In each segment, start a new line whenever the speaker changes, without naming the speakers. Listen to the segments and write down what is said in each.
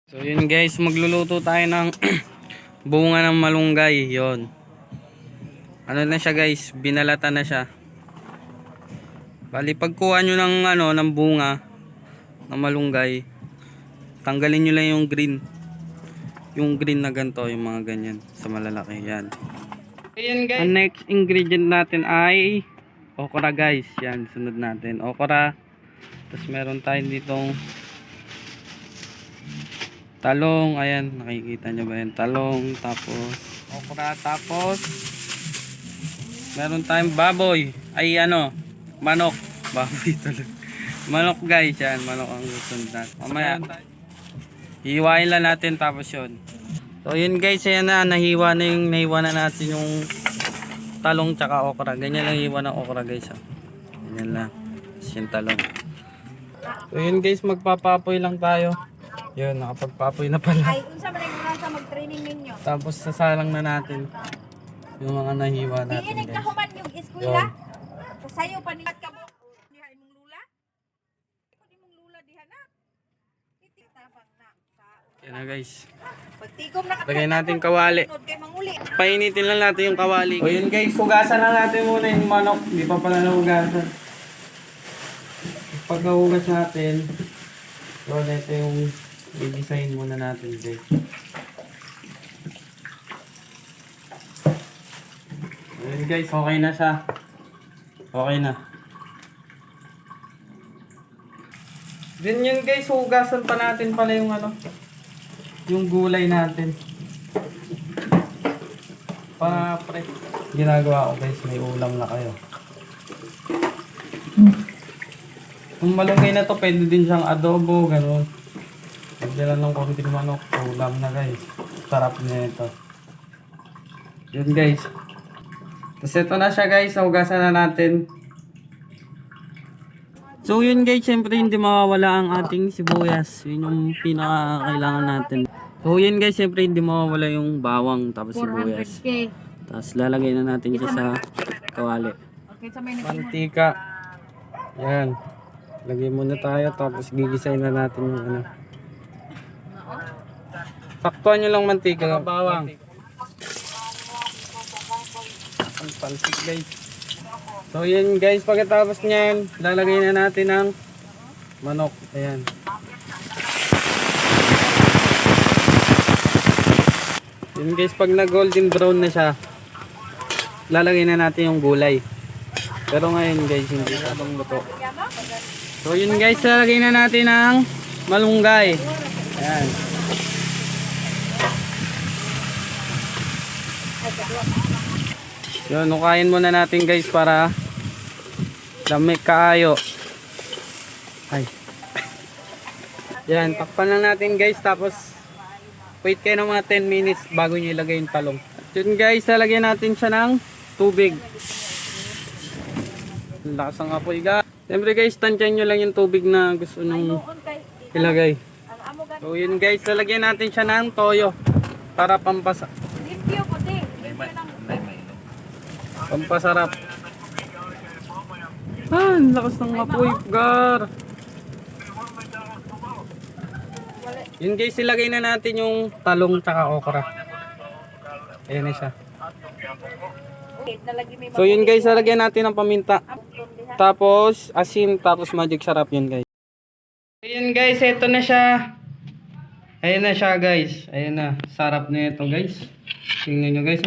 So yun guys, magluluto tayo ng bunga ng malunggay. Yon. Ano na siya guys, binalatan na siya. Bali pagkuha nyo ng bunga ng malunggay, tanggalin nyo lang yung green. Yung green na ganito, yung mga ganyan sa malalaki. Yan. Ayan guys. Ang next ingredient natin ay okra guys. Yan, sunod natin. Okra. Tapos meron tayong ditong talong, ayan, nakikita nyo ba yan? Talong, tapos okra, tapos meron tayong baboy, ay manok, baboy tuloy. Manok guys, yan, manok ang gusto natin. Mamaya, hiwain lang natin tapos yun. So yun guys, ayan na, nahiwa na natin yung talong tsaka okra. Ganyan lang hiwa ng okra guys. Ganyan lang, tapos yung talong. So yun guys, magpapapoy lang tayo. Yun, nakapagpapoy na pala.
Ay, unsa man ang mag-training ninyo?
Tapos sasalang na natin yung mga nahiwa natin
Diinig
guys.
ka human yung eskwela. Sayo pa ni ka mo. Diha imong lula. Kun imong lula diha na. Ititabang na sa.
Yan na guys.
Pagtigom na
Lagay natin kawali.
kay manguli.
Painitin lang natin yung kawali. O yun guys, hugasan lang natin muna yung manok. Hindi pa pala nahugasan. Pag nahugas natin, so ito yung i-design muna natin guys. Ayun guys, okay na siya. Okay na. Then yun guys, hugasan pa natin pala yung yung gulay natin. Para pre, ginagawa ko guys, may ulam na kayo. Kung malunggay na to, pwede din siyang adobo, gano'n. Pagdala ng konting manok, ulam na guys. Sarap na ito. Yun guys. Tapos ito na siya guys, hugasan na natin. So yun guys, syempre hindi mawawala ang ating sibuyas. Yun yung pinaka-kailangan natin. So yun guys, syempre hindi mawawala yung bawang tapos sibuyas. Tapos lalagay na natin siya sa kawali. Mantika. Yan. Lagay muna tayo tapos gigisayin na natin yung Saktuan nyo lang mantika, bawang. Ang pansik guys. So yan guys, pagkatapos nyan, lalagay na natin ang manok. Ayan. Yun guys, pag na golden brown na siya, lalagay na natin yung gulay. Pero ngayon guys, hindi siya luto. So yun guys, lalagay na natin ang malunggay. Ayan. Yun, ukayin muna natin guys para lamig kaayo. Ay. Yan, takpan lang natin guys, tapos wait kayo ng mga 10 minutes bago nyo ilagay yung talong. Yun guys, lalagyan natin siya ng tubig. Lakas ang apoy guys. Siyempre guys, tansyan nyo lang yung tubig na gusto nyo ilagay. So yun guys, lalagyan natin siya ng toyo para pampasa. Pampasarap. Ang lakas ng apoy, gar. Yun guys, ilagay na natin yung talong tsaka okra. Ayan na siya. So yun guys, lalagyan natin ng paminta. Tapos asin, tapos magic sarap yun guys. Ayan guys, eto na siya. Ayan na siya guys. Ayan na, sarap na ito guys. Tingnan nyo guys.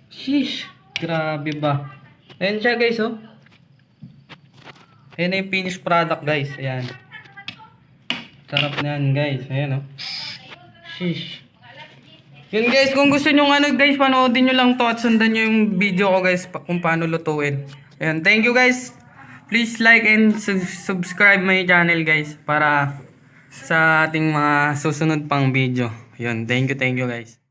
Sheesh. Grabe ba? Ayan siya guys, oh. Ayan na yung finished product guys. Ayan. Sarap na yan guys. Ayan, oh. Sheesh. Yun guys, kung gusto nyo guys, panoodin nyo lang to at sundan nyo yung video ko guys kung paano lutuin. Ayan. Thank you guys. Please like and subscribe my channel guys para sa ating mga susunod pang video. Ayan. Thank you guys.